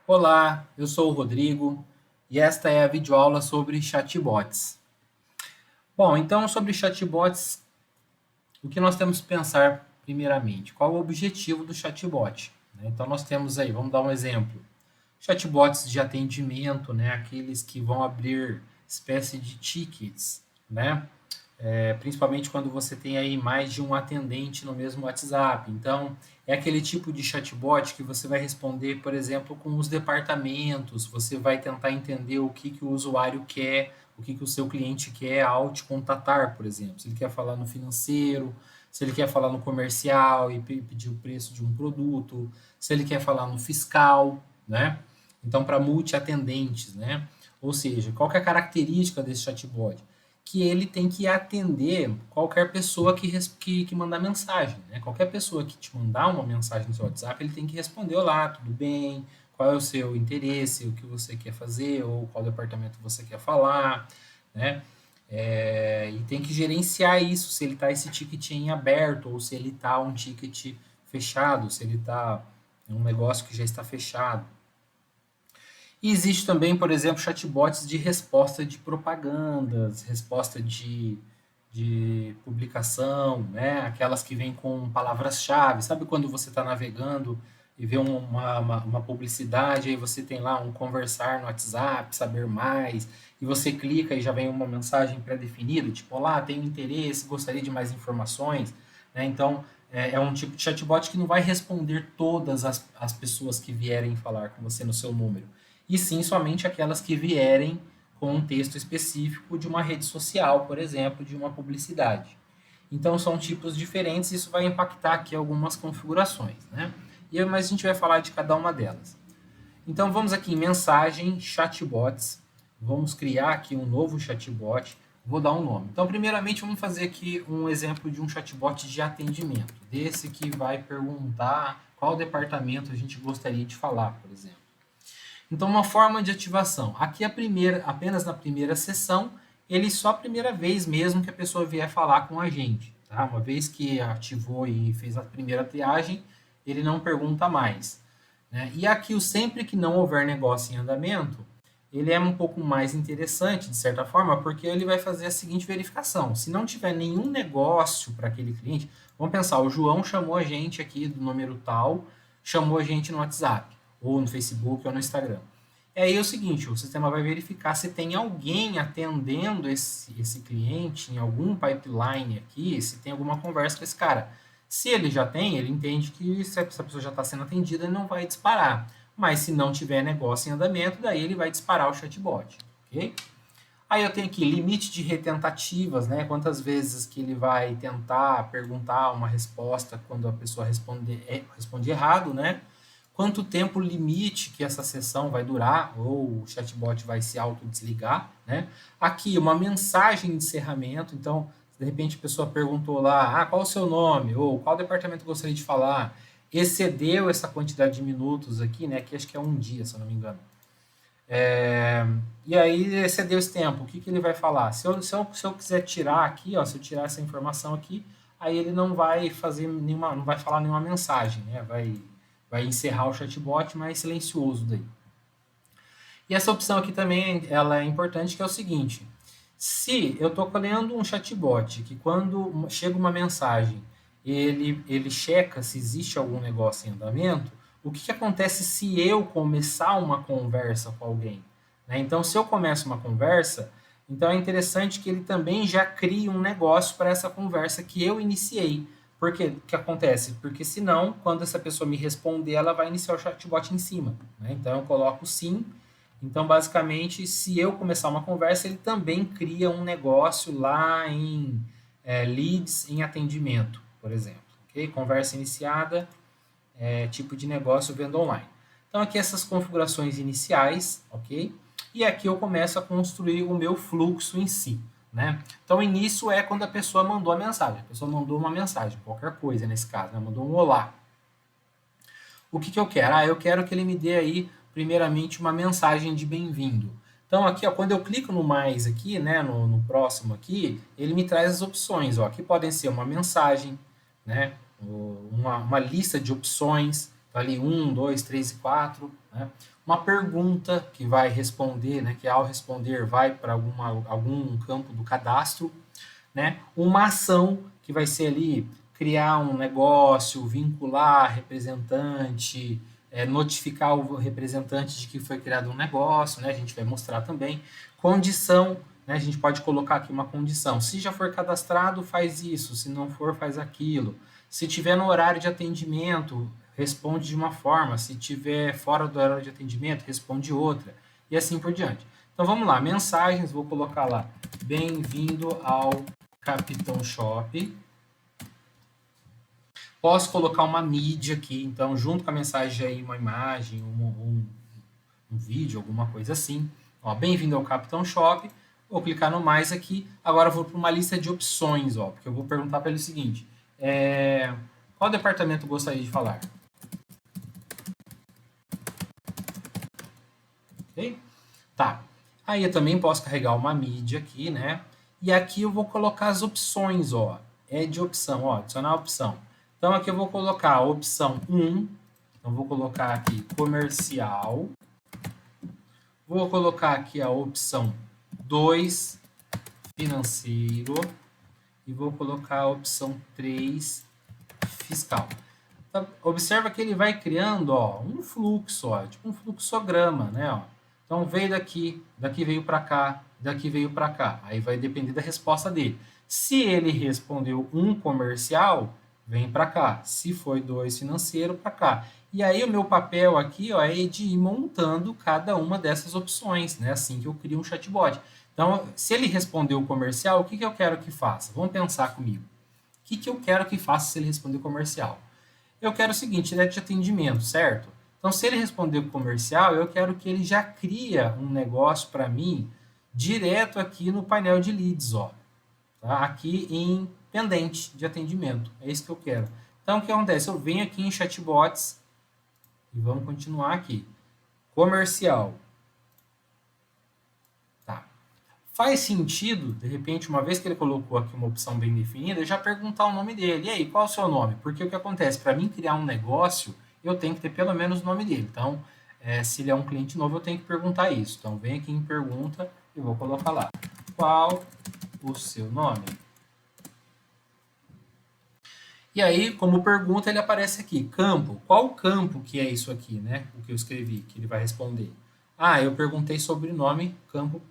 Olá, eu sou o Rodrigo e esta é a videoaula sobre chatbots. Bom, então sobre chatbots, o que nós temos que pensar primeiramente? Qual o objetivo do chatbot? Então nós temos aí, vamos dar um exemplo, chatbots de atendimento, aqueles que vão abrir espécie de tickets, principalmente quando você tem aí mais de um atendente no mesmo WhatsApp. Então, é aquele tipo de chatbot que você vai responder, por exemplo, com os departamentos, você vai tentar entender o que o usuário quer, o que o seu cliente quer ao te contatar, por exemplo. Se ele quer falar no financeiro, se ele quer falar no comercial e pedir o preço de um produto, se ele quer falar no fiscal, né? Então, para multiatendentes, né? Ou seja, qual que é a característica desse chatbot? Que ele tem que atender qualquer pessoa que mandar mensagem. Né? Qualquer pessoa que te mandar uma mensagem no seu WhatsApp, ele tem que responder: olá, tudo bem? Qual é o seu interesse? O que você quer fazer? Ou qual departamento você quer falar? Né? E tem que gerenciar isso, se ele está esse ticket em aberto ou se ele está um ticket fechado, se ele está um negócio que já está fechado. E existe também, por exemplo, chatbots de resposta de propagandas, resposta de publicação, né? Aquelas que vêm com palavras-chave. Sabe quando você está navegando e vê uma publicidade, aí você tem lá um conversar no WhatsApp, saber mais, e você clica e já vem uma mensagem pré-definida, tipo, olá, tenho interesse, gostaria de mais informações. Né? Então, é um tipo de chatbot que não vai responder todas as pessoas que vierem falar com você no seu número, e sim somente aquelas que vierem com um texto específico de uma rede social, por exemplo, de uma publicidade. Então são tipos diferentes, isso vai impactar aqui algumas configurações, né? Mas a gente vai falar de cada uma delas. Então vamos aqui em mensagem, chatbots, vamos criar aqui um novo chatbot, vou dar um nome. Então primeiramente vamos fazer aqui um exemplo de um chatbot de atendimento, desse que vai perguntar qual departamento a gente gostaria de falar, por exemplo. Então, uma forma de ativação. Aqui apenas na primeira sessão, ele só a primeira vez mesmo que a pessoa vier falar com a gente. Tá? Uma vez que ativou e fez a primeira triagem, ele não pergunta mais. Né? E aqui, o sempre que não houver negócio em andamento, ele é um pouco mais interessante, de certa forma, porque ele vai fazer a seguinte verificação. Se não tiver nenhum negócio para aquele cliente, vamos pensar, o João chamou a gente aqui do número tal, chamou a gente no WhatsApp, ou no Facebook, ou no Instagram. E aí é o seguinte, o sistema vai verificar se tem alguém atendendo esse cliente em algum pipeline aqui, se tem alguma conversa com esse cara. Se ele já tem, ele entende que se essa pessoa já está sendo atendida, ele não vai disparar. Mas se não tiver negócio em andamento, daí ele vai disparar o chatbot. Ok? Aí eu tenho aqui limite de retentativas, né? Quantas vezes que ele vai tentar perguntar uma resposta quando a pessoa responde errado, né? Quanto tempo limite que essa sessão vai durar, ou o chatbot vai se autodesligar, né? Aqui, uma mensagem de encerramento, então, de repente a pessoa perguntou lá, qual o seu nome, ou qual departamento gostaria de falar, excedeu essa quantidade de minutos aqui, né? Que acho que é um dia, se eu não me engano. E aí excedeu esse tempo, o que ele vai falar? Se eu quiser tirar aqui, ó, se eu tirar essa informação aqui, aí ele não vai fazer nenhuma, não vai falar nenhuma mensagem, né? Vai encerrar o chatbot, mas silencioso daí. E essa opção aqui também ela é importante, que é o seguinte: se eu estou colhendo um chatbot que quando chega uma mensagem ele checa se existe algum negócio em andamento, o que acontece se eu começar uma conversa com alguém? Né? Então, se eu começo uma conversa, então é interessante que ele também já crie um negócio para essa conversa que eu iniciei. Por quê? O que acontece? Porque senão, quando essa pessoa me responder, ela vai iniciar o chatbot em cima. Né? Então eu coloco sim. Então, basicamente, se eu começar uma conversa, ele também cria um negócio lá em leads em atendimento, por exemplo. Okay? Conversa iniciada, tipo de negócio venda online. Então, aqui essas configurações iniciais, ok? E aqui eu começo a construir o meu fluxo em si. Né? Então, o início é quando a pessoa mandou a mensagem. A pessoa mandou uma mensagem, qualquer coisa nesse caso, né? Mandou um olá. O que eu quero? Eu quero que ele me dê aí, primeiramente, uma mensagem de bem-vindo. Então, aqui, ó, quando eu clico no mais aqui, né, no próximo aqui, ele me traz as opções. Ó. Aqui podem ser uma mensagem, né, uma lista de opções. ali 1, 2, 3 e 4, né? Uma pergunta que vai responder, né, que ao responder vai para algum campo do cadastro, né? Uma ação que vai ser ali criar um negócio, vincular representante, notificar o representante de que foi criado um negócio, né? A gente vai mostrar também. Condição, né? A gente pode colocar aqui uma condição. Se já for cadastrado, faz isso. Se não for, faz aquilo. Se tiver no horário de atendimento, responde de uma forma. Se tiver fora do horário de atendimento, responde outra. E assim por diante. Então vamos lá, mensagens, vou colocar lá. Bem-vindo ao Capitão Shop. Posso colocar uma mídia aqui, então junto com a mensagem aí, uma imagem, um vídeo, alguma coisa assim. Ó, bem-vindo ao Capitão Shop. Vou clicar no mais aqui. Agora eu vou para uma lista de opções, ó, porque eu vou perguntar para ele o seguinte: qual departamento gostaria de falar? Ok? Tá. Aí eu também posso carregar uma mídia aqui, né? E aqui eu vou colocar as opções, ó. É de opção, ó, adicionar opção. Então aqui eu vou colocar a opção 1. Então vou colocar aqui comercial. Vou colocar aqui a opção 2, financeiro. E vou colocar a opção 3, fiscal. Então, observa que ele vai criando, ó, um fluxo, ó, tipo um fluxograma, né? Ó. Então veio daqui veio para cá, daqui veio para cá. Aí vai depender da resposta dele. Se ele respondeu um comercial, vem para cá. Se foi 2 financeiro, para cá. E aí o meu papel aqui, ó, é de ir montando cada uma dessas opções, né? Assim que eu crio um chatbot. Então, se ele respondeu comercial, o que eu quero que faça? Vamos pensar comigo. O que eu quero que faça se ele responder comercial? Eu quero o seguinte, ele é de atendimento, certo? Então, se ele responder comercial, eu quero que ele já cria um negócio para mim direto aqui no painel de leads, ó. Tá? Aqui em pendente de atendimento. É isso que eu quero. Então, o que acontece? Eu venho aqui em chatbots e vamos continuar aqui. Comercial. Tá. Faz sentido, de repente, uma vez que ele colocou aqui uma opção bem definida, já perguntar o nome dele. E aí, qual é o seu nome? Porque o que acontece? Para mim criar um negócio, eu tenho que ter pelo menos o nome dele. Então, se ele é um cliente novo, eu tenho que perguntar isso. Então, vem aqui em pergunta e vou colocar lá. Qual o seu nome? E aí, como pergunta, ele aparece aqui. Campo. Qual campo que é isso aqui, né? O que eu escrevi, que ele vai responder. Ah, eu perguntei sobrenome, campo,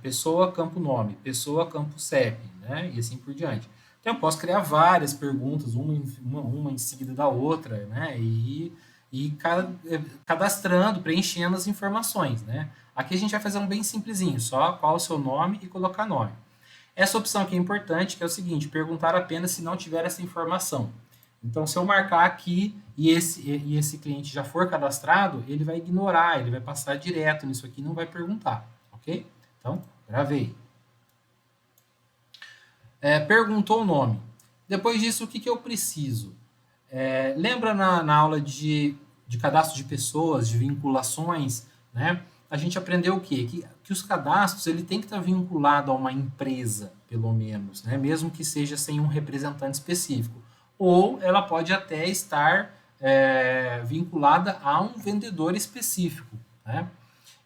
pessoa, campo nome, pessoa, campo CEP, né? E assim por diante. Então eu posso criar várias perguntas, uma em seguida da outra, né? E cadastrando, preenchendo as informações, né? Aqui a gente vai fazer um bem simplesinho, só qual o seu nome e colocar nome. Essa opção aqui é importante, que é o seguinte, perguntar apenas se não tiver essa informação. Então, se eu marcar aqui e esse cliente já for cadastrado, ele vai ignorar, ele vai passar direto nisso aqui e não vai perguntar, ok? Então, gravei. Perguntou o nome. Depois disso, o que eu preciso? Lembra na aula de cadastro de pessoas, de vinculações, né? A gente aprendeu o quê? Que os cadastros ele tem que estar vinculado a uma empresa, pelo menos, né? Mesmo que seja sem um representante específico. Ou ela pode até estar vinculada a um vendedor específico, né?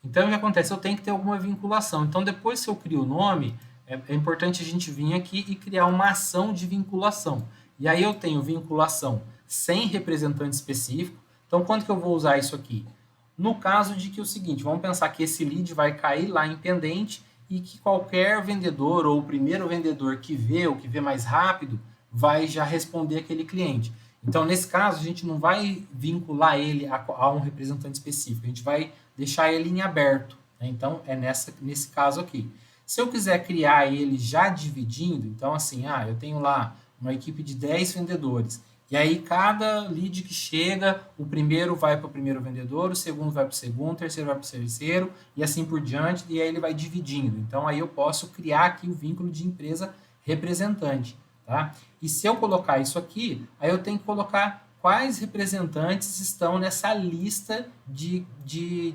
Então, o que acontece? Eu tenho que ter alguma vinculação. Então, depois que eu crio o nome, é importante a gente vir aqui e criar uma ação de vinculação. E aí eu tenho vinculação sem representante específico. Então, quando que eu vou usar isso aqui? No caso de que é o seguinte, vamos pensar que esse lead vai cair lá em pendente e que qualquer vendedor ou o primeiro vendedor que vê, ou que vê mais rápido, vai já responder aquele cliente. Então, nesse caso, a gente não vai vincular ele a um representante específico, a gente vai deixar ele em aberto, né? Então, é nesse caso aqui. Se eu quiser criar ele já dividindo, então assim, eu tenho lá uma equipe de 10 vendedores, e aí cada lead que chega, o primeiro vai para o primeiro vendedor, o segundo vai para o segundo, o terceiro vai para o terceiro, e assim por diante, e aí ele vai dividindo. Então aí eu posso criar aqui o vínculo de empresa representante, tá? E se eu colocar isso aqui, aí eu tenho que colocar quais representantes estão nessa lista de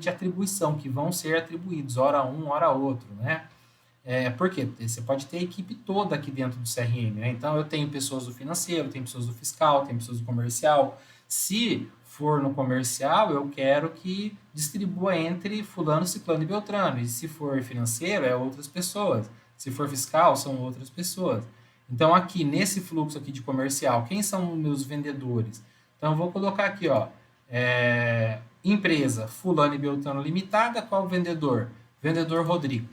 atribuição, que vão ser atribuídos, hora um, hora outro, né? Por quê? Você pode ter a equipe toda aqui dentro do CRM, né? Então, eu tenho pessoas do financeiro, tenho pessoas do fiscal, tenho pessoas do comercial. Se for no comercial, eu quero que distribua entre fulano, ciclano e beltrano. E se for financeiro, é outras pessoas. Se for fiscal, são outras pessoas. Então, aqui, nesse fluxo aqui de comercial, quem são meus vendedores? Então, eu vou colocar aqui, ó, empresa fulano e beltrano limitada, qual o vendedor? Vendedor Rodrigo.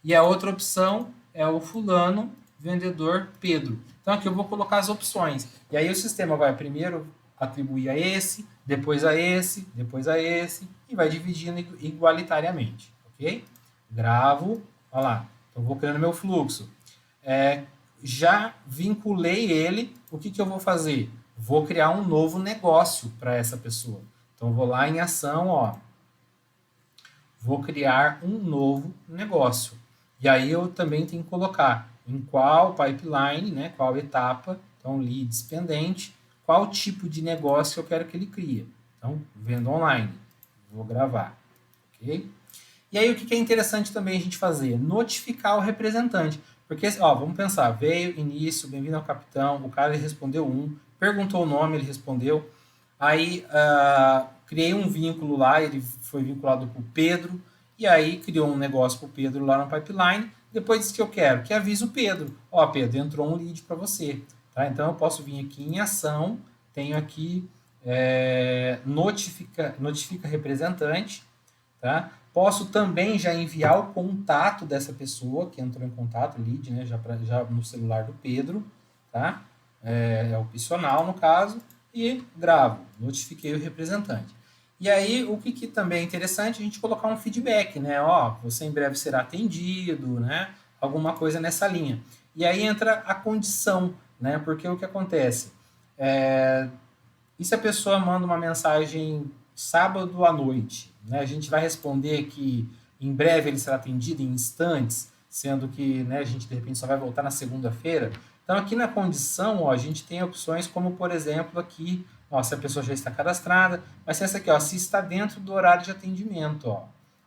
E a outra opção é o fulano, vendedor Pedro. Então aqui eu vou colocar as opções. E aí o sistema vai primeiro atribuir a esse, depois a esse, depois a esse, e vai dividindo igualitariamente, ok? Gravo, olha lá, então vou criando meu fluxo. Já vinculei ele, o que eu vou fazer? Vou criar um novo negócio para essa pessoa. Então vou lá em ação, ó, vou criar um novo negócio. E aí eu também tenho que colocar em qual pipeline, né, qual etapa, então leads pendente, qual tipo de negócio eu quero que ele crie. Então, venda online, vou gravar, ok? E aí o que é interessante também a gente fazer? Notificar o representante. Porque, ó, vamos pensar, veio, início, bem-vindo ao capitão, o cara ele respondeu perguntou o nome, ele respondeu, aí criei um vínculo lá, ele foi vinculado para o Pedro, e aí criou um negócio para o Pedro lá no pipeline, depois disse que eu quero, que avisa o Pedro, ó Pedro, entrou um lead para você, tá? Então eu posso vir aqui em ação, tenho aqui notifica representante, tá? Posso também já enviar o contato dessa pessoa que entrou em contato, lead, né, já no celular do Pedro, tá? É opcional no caso, e gravo, notifiquei o representante. E aí, o que também é interessante, a gente colocar um feedback, né? Ó, você em breve será atendido, né? Alguma coisa nessa linha. E aí entra a condição, né? Porque o que acontece? E se a pessoa manda uma mensagem sábado à noite, né? A gente vai responder que em breve ele será atendido em instantes, sendo que, né, a gente de repente só vai voltar na segunda-feira. Então aqui na condição, ó, a gente tem opções como, por exemplo, aqui, ó, se a pessoa já está cadastrada, mas se essa aqui, ó, se está dentro do horário de atendimento, ó,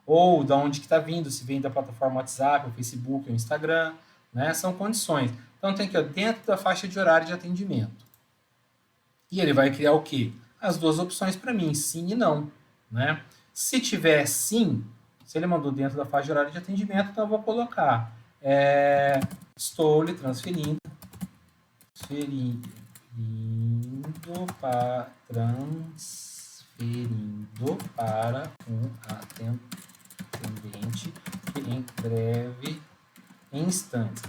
ou da onde que está vindo, se vem da plataforma WhatsApp, ou Facebook, ou Instagram, né, são condições. Então tem aqui, ó, dentro da faixa de horário de atendimento. E ele vai criar o quê? As duas opções para mim, sim e não, né? Se tiver sim, se ele mandou dentro da faixa de horário de atendimento, então eu vou colocar estou lhe transferindo para um atendente que em breve, em instantes,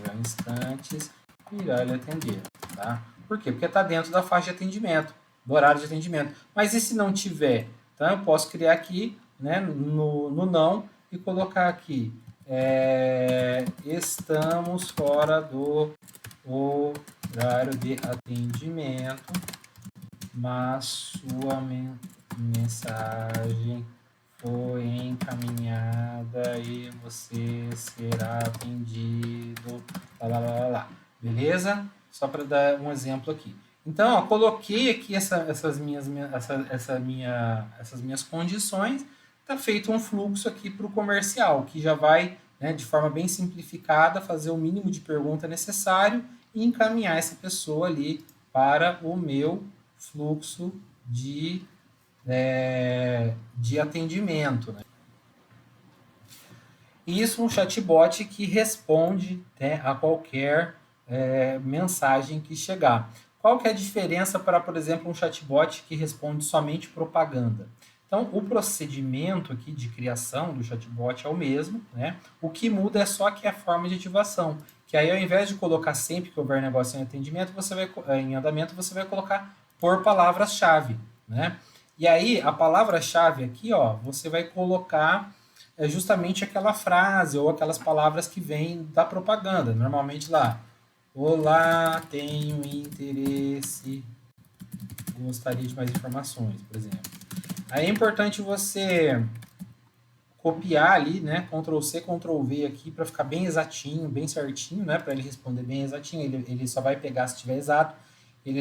irá lhe atender, tá? Por quê? Porque está dentro da faixa de atendimento, do horário de atendimento. Mas e se não tiver? Então eu posso criar aqui, né, no não, e colocar aqui, estamos fora do horário de atendimento, mas sua mensagem foi encaminhada e você será atendido, lá. Beleza? Só para dar um exemplo aqui. Então, ó, coloquei aqui essas minhas condições, está feito um fluxo aqui para o comercial, que já vai, né, de forma bem simplificada, fazer o mínimo de pergunta necessário e encaminhar essa pessoa ali para o meu fluxo de atendimento. Né? Isso um chatbot que responde, né, a qualquer mensagem que chegar. Qual que é a diferença para, por exemplo, um chatbot que responde somente propaganda? Então, o procedimento aqui de criação do chatbot é o mesmo, né? O que muda é só que a forma de ativação, que aí ao invés de colocar sempre que houver negócio em atendimento, em andamento, você vai colocar por palavras-chave, né? E aí, a palavra-chave aqui, ó, você vai colocar justamente aquela frase ou aquelas palavras que vêm da propaganda. Normalmente lá, olá, tenho interesse, gostaria de mais informações, por exemplo. Aí é importante você copiar ali, né, Ctrl+C, Ctrl+V aqui para ficar bem exatinho, bem certinho, né, para ele responder bem exatinho. Ele só vai pegar se estiver exato. Ele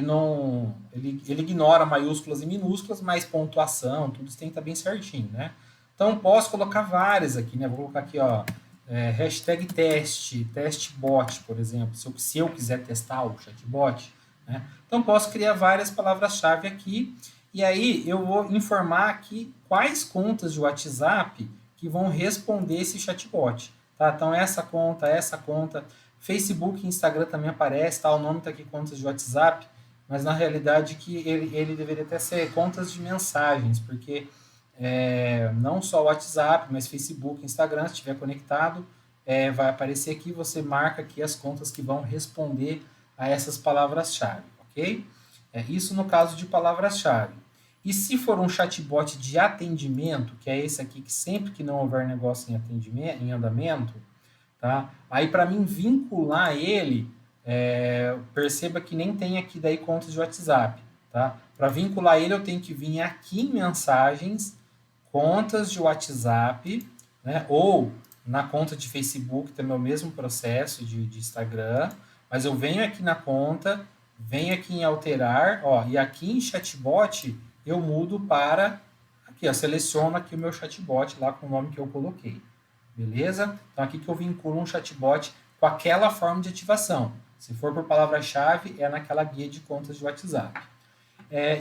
ignora maiúsculas e minúsculas, mas pontuação, tudo isso tem que estar bem certinho, né? Então, posso colocar várias aqui, né? Vou colocar aqui, ó, hashtag testbot, por exemplo, se eu quiser testar o chatbot, né? Então, posso criar várias palavras-chave aqui E aí eu vou informar aqui quais contas de WhatsApp que vão responder esse chatbot. Tá? Então essa conta, Facebook e Instagram também aparece, tá? O nome está aqui contas de WhatsApp, mas na realidade que ele deveria até ser contas de mensagens, porque não só o WhatsApp, mas Facebook, Instagram, se estiver conectado, vai aparecer aqui, você marca aqui as contas que vão responder a essas palavras-chave, ok? Isso no caso de palavras-chave. E se for um chatbot de atendimento, que é esse aqui que sempre que não houver negócio em atendimento, em andamento, tá? Aí para mim vincular ele, perceba que nem tem aqui daí contas de WhatsApp, tá? Para vincular ele eu tenho que vir aqui em mensagens, contas de WhatsApp, né? Ou na conta de Facebook também é o mesmo processo de Instagram, mas eu venho aqui na conta, venho aqui em alterar, ó, e aqui em chatbot eu mudo para aqui, ó, seleciono aqui o meu chatbot lá com o nome que eu coloquei. Beleza? Então aqui que eu vinculo um chatbot com aquela forma de ativação. Se for por palavra-chave, é naquela guia de contas de WhatsApp.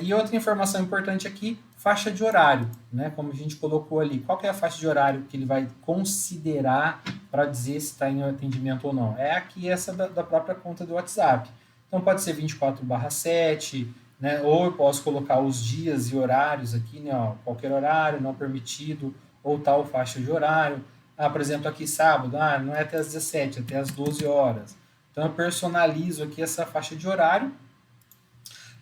E outra informação importante aqui, faixa de horário, né? Como a gente colocou ali, qual que é a faixa de horário que ele vai considerar para dizer se está em atendimento ou não? É aqui essa da própria conta do WhatsApp. Então pode ser 24/7, né? Ou eu posso colocar os dias e horários aqui, né? Ó, qualquer horário, não permitido, ou tal faixa de horário. Por exemplo, aqui sábado, não é até as 17, é até as 12 horas. Então eu personalizo aqui essa faixa de horário.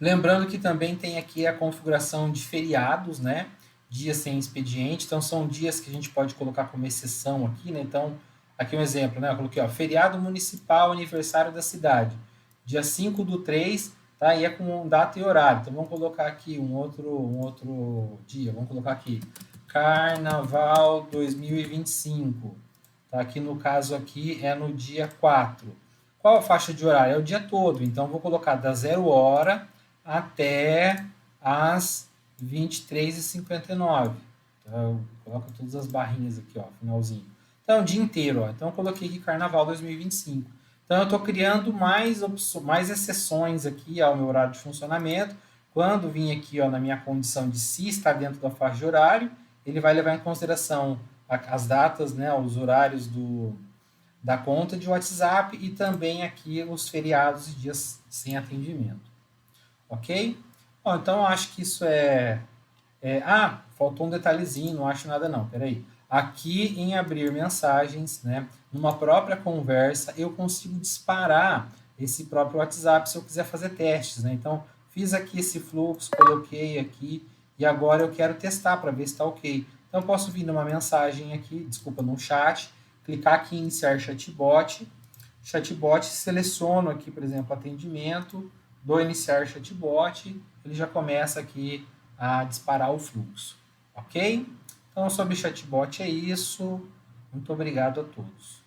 Lembrando que também tem aqui a configuração de feriados, né? Dias sem expediente, então são dias que a gente pode colocar como exceção aqui, né? Então, aqui um exemplo, né? Eu coloquei, ó, feriado municipal, aniversário da cidade, dia 5/3, tá? E é com data e horário. Então, vamos colocar aqui um outro dia, vamos colocar aqui, Carnaval 2025, tá? Aqui no caso aqui é no dia 4. Qual a faixa de horário? É o dia todo, então vou colocar da 0h até as 23h59. Então, coloca todas as barrinhas aqui, ó, finalzinho. Então, o dia inteiro, ó. Então, eu coloquei aqui Carnaval 2025. Então, eu estou criando mais exceções aqui ao meu horário de funcionamento. Quando vim aqui, ó, na minha condição de se estar dentro da faixa de horário, ele vai levar em consideração as datas, né, os horários da conta de WhatsApp e também aqui os feriados e dias sem atendimento. Ok? Bom, então eu acho que isso faltou um detalhezinho, não acho nada não, peraí. Aqui em abrir mensagens, né, numa própria conversa, eu consigo disparar esse próprio WhatsApp se eu quiser fazer testes, né? Então, fiz aqui esse fluxo, coloquei aqui, e agora eu quero testar para ver se está ok. Então, eu posso vir numa mensagem aqui, desculpa, num chat, clicar aqui em iniciar chatbot, seleciono aqui, por exemplo, atendimento, dou iniciar chatbot, ele já começa aqui a disparar o fluxo, ok? Então, sobre chatbot é isso. Muito obrigado a todos.